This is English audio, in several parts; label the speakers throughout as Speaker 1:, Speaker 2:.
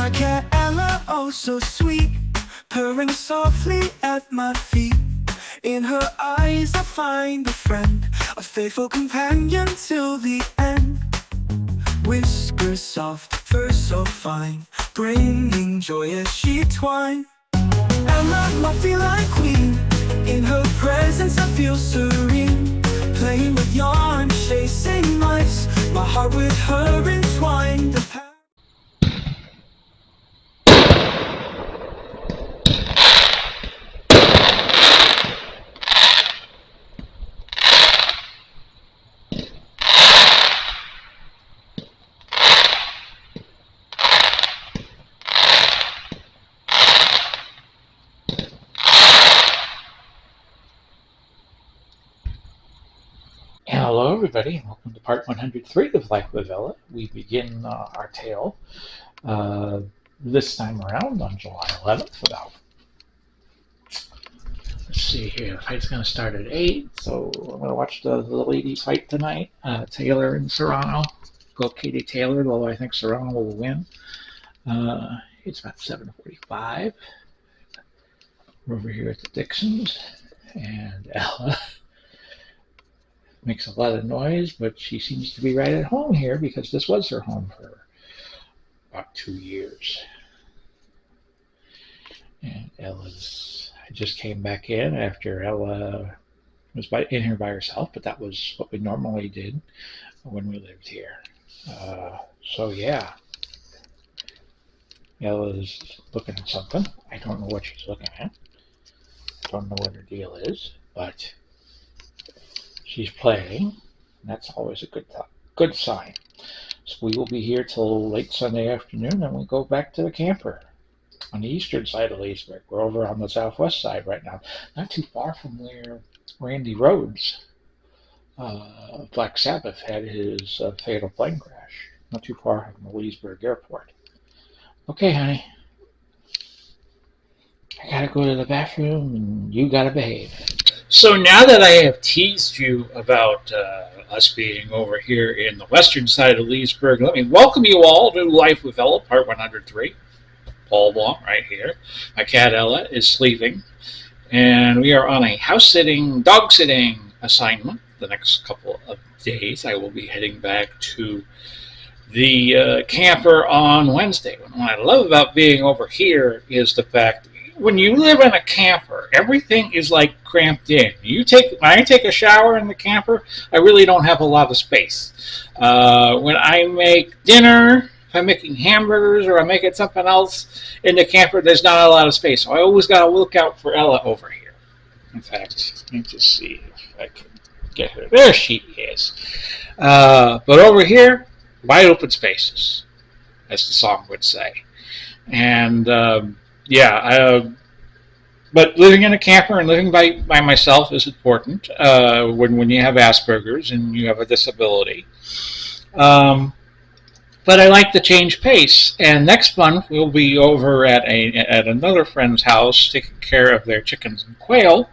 Speaker 1: My cat Ella, oh so sweet, purring softly at my feet. In her eyes I find a friend, a faithful companion till the end. Whiskers soft, fur so fine, bringing joy as she twine. Ella, my feline queen, in her presence I feel serene. Playing with yarn, chasing mice, my heart with her entwined.
Speaker 2: Hello, everybody, and welcome to part 103 of Life with Ella. We begin our tale this time around on July 11th. Let's see here, the fight's going to start at 8, so I'm going to watch the ladies fight tonight. Taylor and Serrano. Go Katie Taylor, although I think Serrano will win. It's about 7:45. We're over here at the Dixons, and Ella makes a lot of noise, but she seems to be right at home here because this was her home for about 2 years. And I just came back in after Ella was in here by herself, but that was what we normally did when we lived here. So yeah, Ella's looking at something. I don't know what she's looking at. Don't know what her deal is, but she's playing, and that's always a good sign. So we will be here till late Sunday afternoon, and we go back to the camper on the eastern side of Leesburg. We're over on the southwest side right now, not too far from where Randy Rhodes, Black Sabbath, had his fatal plane crash. Not too far from the Leesburg airport. Okay, honey. I gotta go to the bathroom, and you gotta behave. So now that I have teased you about us being over here in the western side of Leesburg, let me welcome you all to Life with Ella, part 103. Paul Blanc right here. My cat Ella is sleeping, and we are on a dog sitting assignment. The next couple of days I will be heading back to the camper on Wednesday. What I love about being over here is the fact when you live in a camper, everything is like cramped in. When I take a shower in the camper, I really don't have a lot of space. When I make dinner, if I'm making hamburgers or I'm making something else in the camper, there's not a lot of space. So I always got to look out for Ella over here. In fact, let me just see if I can get her. There she is. But over here, wide open spaces, as the song would say. And but living in a camper and living by myself is important when you have Asperger's and you have a disability. But I like to change pace. And next month we'll be over at another friend's house taking care of their chickens and quail.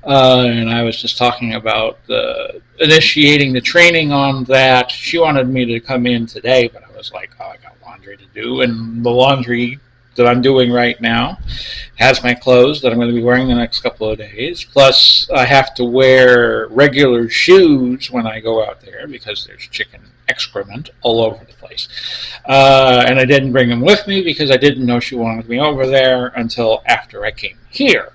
Speaker 2: And I was just talking about initiating the training on that. She wanted me to come in today, but I was like, I got laundry to do, and the laundry that I'm doing right now has my clothes that I'm going to be wearing the next couple of days. Plus, I have to wear regular shoes when I go out there because there's chicken excrement all over the place. And I didn't bring them with me because I didn't know she wanted me over there until after I came here.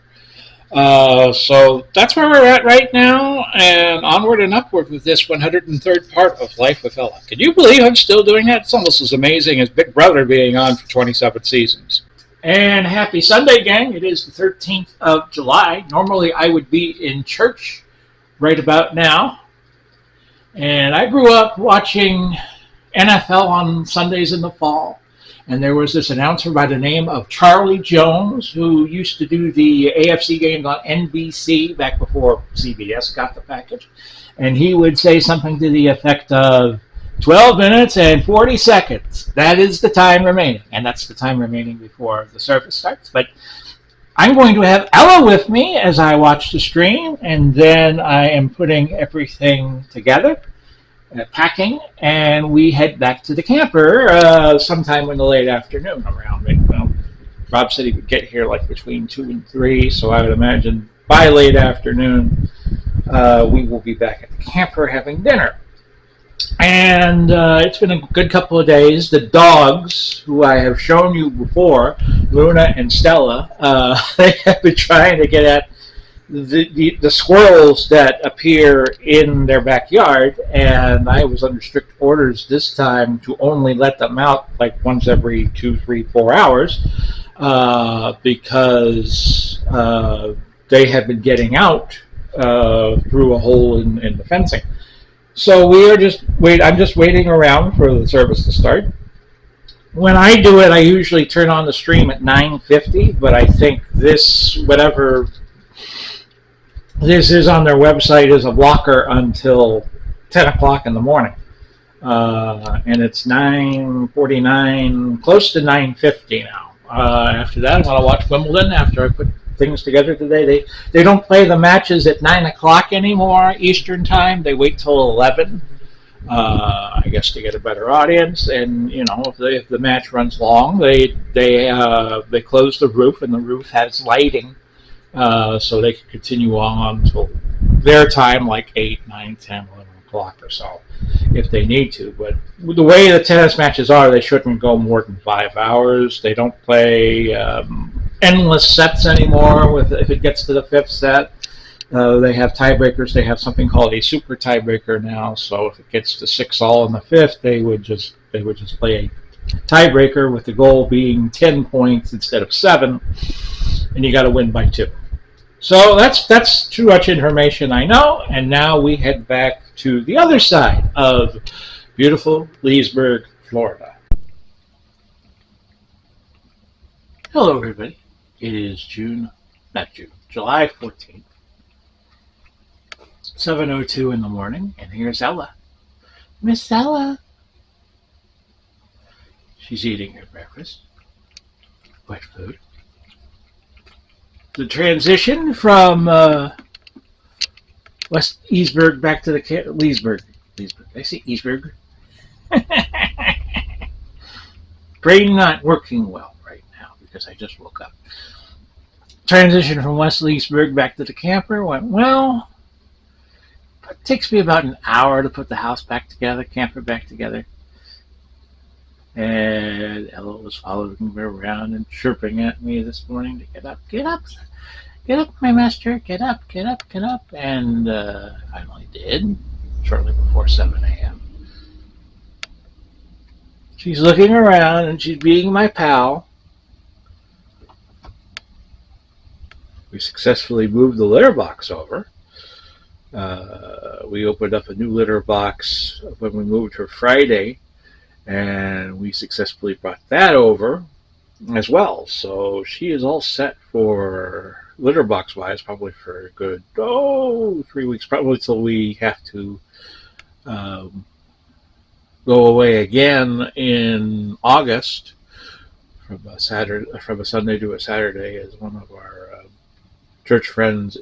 Speaker 2: So that's where we're at right now, and onward and upward with this 103rd part of Life with Ella. Can you believe I'm still doing that? It's almost as amazing as Big Brother being on for 27 seasons. And happy Sunday, gang. It is the 13th of July. Normally I would be in church right about now. And I grew up watching NFL on Sundays in the fall. And there was this announcer by the name of Charlie Jones who used to do the AFC games on NBC back before CBS got the package. And he would say something to the effect of 12 minutes and 40 seconds. That is the time remaining. And that's the time remaining before the service starts. But I'm going to have Ella with me as I watch the stream. And then I am putting everything together. packing, and we head back to the camper sometime in the late afternoon around it. Well, Rob said he would get here like between 2 and 3, so I would imagine by late afternoon we will be back at the camper having dinner. And it's been a good couple of days. The dogs, who I have shown you before, Luna and Stella, they have been trying to get at the squirrels that appear in their backyard, and I was under strict orders this time to only let them out like once every 2, 3, 4 hours because they have been getting out through a hole in the fencing. So I'm just waiting around for the service to start. When I do it, I usually turn on the stream at 9:50, but I think whatever this is on their website is a blocker until 10 o'clock in the morning. And it's 9:49, close to 9:50 now. After that, I'm going to watch Wimbledon after I put things together today. They don't play the matches at 9 o'clock anymore Eastern time. They wait till 11, I guess, to get a better audience. And if the match runs long, they close the roof, and the roof has lighting, so they can continue on until their time, like 8, 9, 10, 11 o'clock or so, if they need to. But the way the tennis matches are, they shouldn't go more than 5 hours. They don't play endless sets anymore. If it gets to the 5th set, they have tiebreakers. They have something called a super tiebreaker now. So if it gets to 6-all in the 5th, they would just play a tiebreaker, with the goal being 10 points instead of 7, and you got to win by 2. So that's too much information, I know. And now we head back to the other side of beautiful Leesburg, Florida. Hello, everybody. It is July 14th, 7:02 in the morning, and here's Ella. Miss Ella. She's eating her breakfast. Wet food. The transition from West Leesburg back to the Leesburg. I see Leesburg. Brain not working well right now because I just woke up. Transition from West Leesburg back to the camper went well. It takes me about an hour to put the house back together, camper back together. And Ella was following me around and chirping at me this morning to get up, my master, get up. And I finally did, shortly before 7 a.m. She's looking around and she's being my pal. We successfully moved the litter box over. We opened up a new litter box when we moved her Friday, and we successfully brought that over as well. So she is all set for litter box wise, probably for a good 3 weeks, probably till we have to go away again in August from a Sunday to a Saturday, as one of our church friends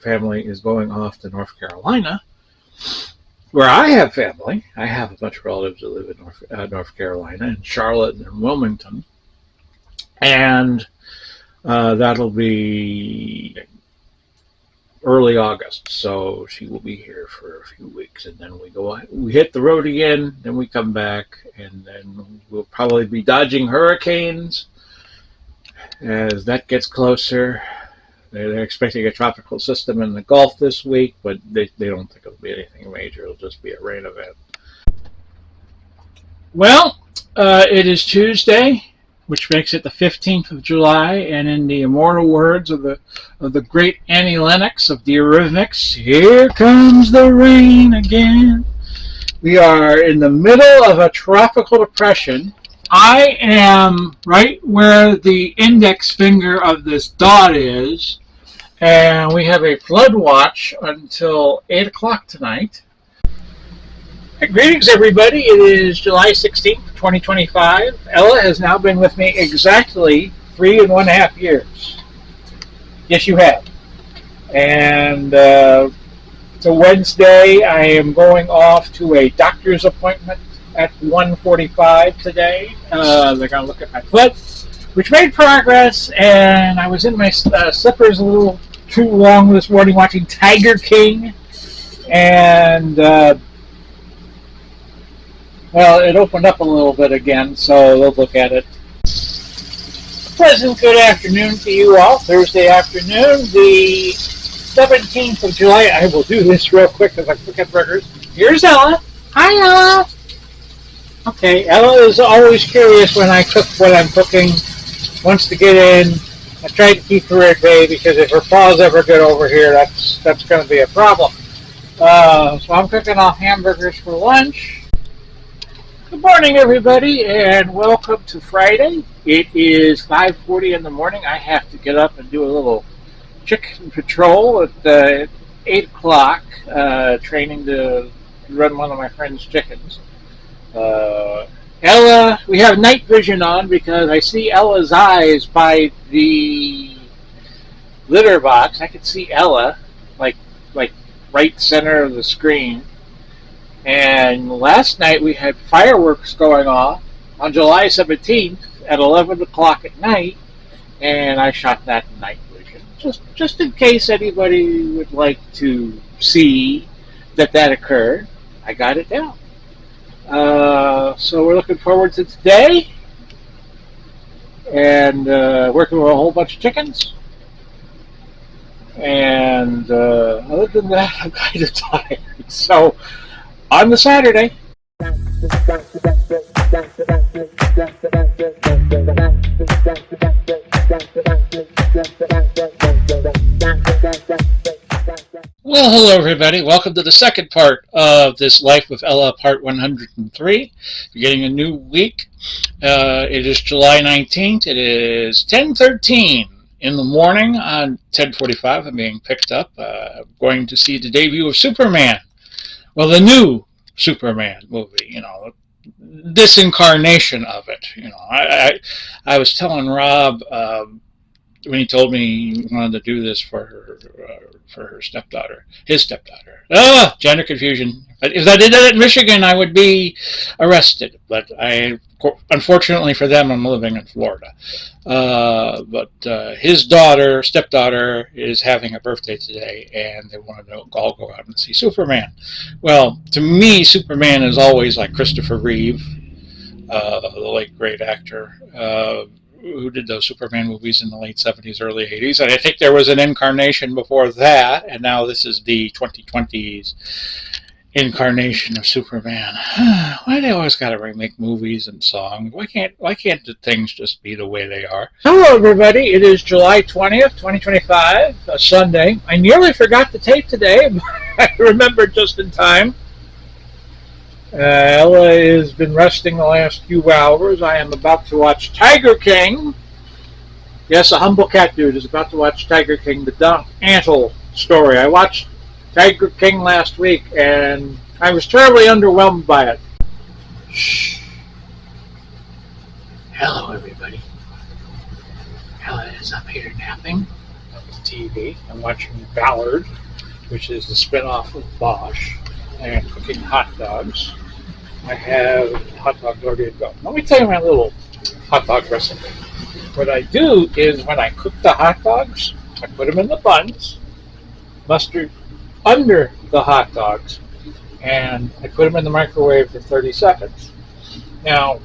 Speaker 2: family is going off to North Carolina, where I have family. I have a bunch of relatives that live in North Carolina, in Charlotte and Wilmington. And that'll be early August. So she will be here for a few weeks. And then we hit the road again, then we come back, and then we'll probably be dodging hurricanes as that gets closer. They're expecting a tropical system in the Gulf this week, but they don't think it'll be anything major. It'll just be a rain event. Well, it is Tuesday, which makes it the 15th of July, and in the immortal words of the great Annie Lennox of the Eurythmics, here comes the rain again. We are in the middle of a tropical depression. I am right where the index finger of this dot is, and we have a flood watch until 8 o'clock tonight. Greetings, everybody. It is July 16th, 2025. Ella has now been with me exactly 3.5 years. Yes, you have. And It's a Wednesday. I am going off to a doctor's appointment at 1:45 today. They're going to look at my foot, which made progress, and I was in my slippers a little too long this morning watching Tiger King, and well, it opened up a little bit again, so they'll look at it. Pleasant good afternoon to you all. Thursday afternoon, the 17th of July. I will do this real quick because I forget burgers. Here's Ella. Hi, Ella. Okay, Ella is always curious when I cook what I'm cooking. Wants to get in. I try to keep her at bay because if her paws ever get over here, that's going to be a problem. So I'm cooking off hamburgers for lunch. Good morning, everybody, and welcome to Friday. It is 5:40 in the morning. I have to get up and do a little chicken patrol at 8 o'clock, training to run one of my friend's chickens. Ella, we have night vision on because I see Ella's eyes by the litter box. I can see Ella, like right center of the screen. And last night we had fireworks going off on July 17th at 11 o'clock at night, and I shot that in night vision. Just in case anybody would like to see that occurred, I got it down. So we're looking forward to today, and working with a whole bunch of chickens. And other than that, I'm kind of tired. So on the Saturday. Well, hello everybody. Welcome to the second part of this Life with Ella, part 103. You're getting a new week. It is July 19th. It is 10:13 in the morning. On 10:45, I'm being picked up. I'm going to see the debut of Superman. Well, the new Superman movie, this incarnation of it. I was telling Rob when he told me he wanted to do this for her stepdaughter, his stepdaughter. Gender confusion. If I did that in Michigan, I would be arrested. But unfortunately for them, I'm living in Florida. But his stepdaughter, is having a birthday today, and they wanted to all go out and see Superman. Well, to me, Superman is always like Christopher Reeve, the late great actor, who did those Superman movies in the late 70s, early 80s. And I think there was an incarnation before that, and now this is the 2020s incarnation of Superman. Why do they always got to remake movies and songs? Why can't the things just be the way they are? Hello, everybody. It is July 20th, 2025, a Sunday. I nearly forgot to tape today, but I remembered just in time. Ella has been resting the last few hours. I am about to watch Tiger King. Yes, a humble cat dude is about to watch Tiger King, the Don Antle story. I watched Tiger King last week, and I was terribly underwhelmed by it. Shh. Hello, everybody. Ella is up here napping on the TV. I'm watching Ballard, which is the spinoff of Bosch, and cooking hot dogs. I have hot dogs ready to go. Let me tell you my little hot dog recipe. What I do is when I cook the hot dogs, I put them in the buns, mustard under the hot dogs, and I put them in the microwave for 30 seconds. Now,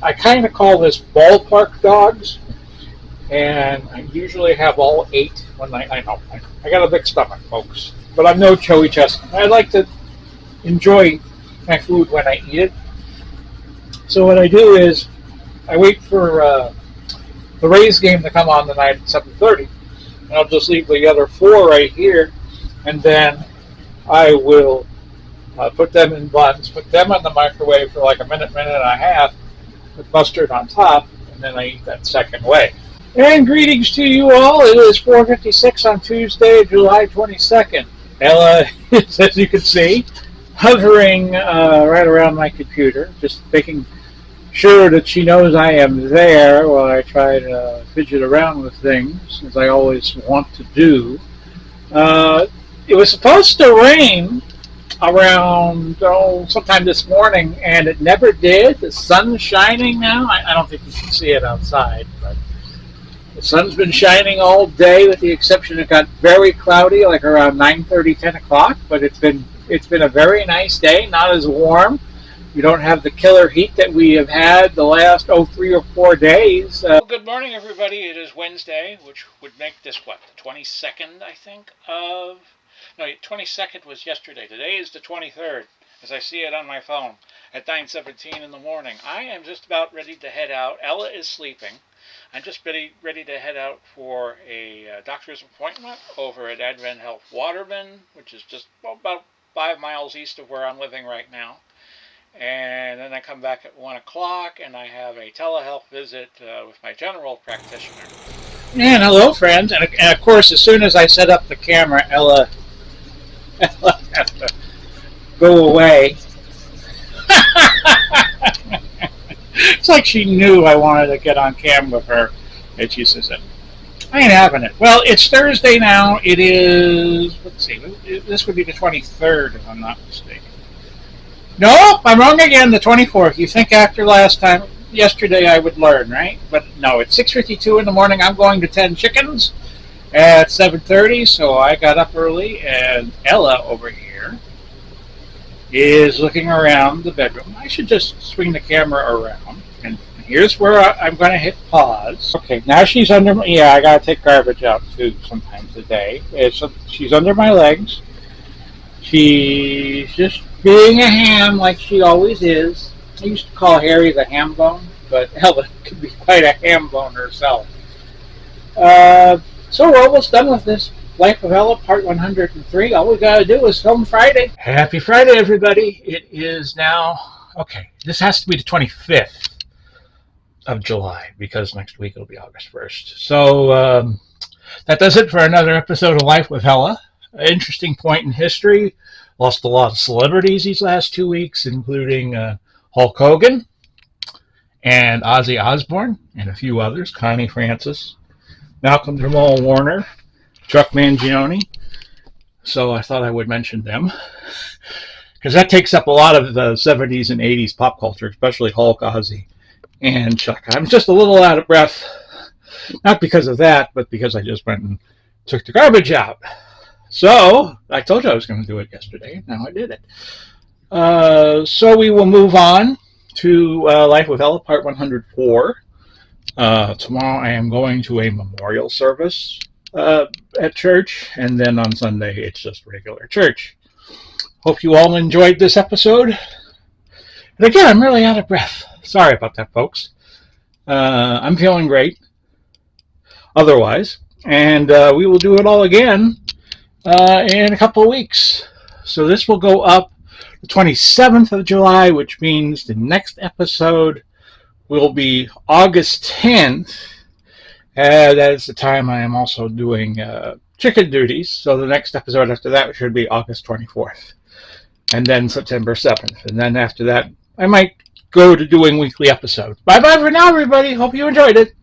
Speaker 2: I kind of call this ballpark dogs, and I usually have all 8 when I know. I got a big stomach, folks, but I'm no Joey Chestnut. I like to enjoy my food when I eat it. So what I do is I wait for the Rays game to come on tonight at 7:30, and I'll just leave the other 4 right here, and then I will put them in buns, put them in the microwave for like a minute and a half with mustard on top, and then I eat that second way. And greetings to you all. It is 4:56 on Tuesday, July 22nd. Ella is, as you can see, hovering right around my computer, just making sure that she knows I am there while I try to fidget around with things, as I always want to do. It was supposed to rain around sometime this morning, and it never did. The sun's shining now. I don't think you can see it outside, but the sun's been shining all day, with the exception it got very cloudy, like around 9:30, 10 o'clock. But it's been a very nice day. Not as warm. We don't have the killer heat that we have had the last 3 or 4 days. Well, good morning, everybody. It is Wednesday, which would make this what, the 22nd, I think, of. No, 22nd was yesterday. Today is the 23rd, as I see it on my phone at 9:17 in the morning. I am just about ready to head out. Ella is sleeping. I'm just ready to head out for a doctor's appointment over at Advent Health Waterman, which is just about 5 miles east of where I'm living right now. And then I come back at 1 o'clock, and I have a telehealth visit with my general practitioner. And hello, friends. And of course, as soon as I set up the camera, Ella has to go away. It's like she knew I wanted to get on camera with her, and she says, I ain't having it. Well, it's Thursday now. It is, let's see, this would be the 23rd, if I'm not mistaken. Nope, I'm wrong again, the 24th. You think after yesterday I would learn, right? But no, it's 6:52 in the morning. I'm going to 10 Chickens at 7:30, so I got up early, and Ella over here is looking around the bedroom. I should just swing the camera around, and here's where I'm going to hit pause. Okay, now she's under my, yeah, I got to take garbage out too sometimes a day. She's under my legs. She's just being a ham like she always is. I used to call Harry the ham bone, but Ella could be quite a ham bone herself. So we're almost done with this Life of Ella, part 103. All we got to do is film Friday. Happy Friday, everybody. It is now, okay, this has to be the 25th of July, because next week it'll be August 1st. So that does it for another episode of Life with Ella. An interesting point in history. Lost a lot of celebrities these last 2 weeks, including Hulk Hogan and Ozzy Osbourne and a few others, Connie Francis, Malcolm Jamal Warner, Chuck Mangione. So I thought I would mention them, because that takes up a lot of the 70s and 80s pop culture, especially Hulk, Ozzy, and Chuck. I'm just a little out of breath, not because of that, but because I just went and took the garbage out. So I told you I was going to do it yesterday. Now I did it. So we will move on to Life with Ella, part 104. Tomorrow I am going to a memorial service at church, and then on Sunday it's just regular church. Hope you all enjoyed this episode. And again, I'm really out of breath. Sorry about that, folks. I'm feeling great otherwise, and we will do it all again in a couple of weeks. So this will go up the 27th of July, which means the next episode will be August 10th. That is the time I am also doing chicken duties. So the next episode after that should be August 24th. And then September 7th. And then after that, I might go to doing weekly episodes. Bye-bye for now, everybody. Hope you enjoyed it.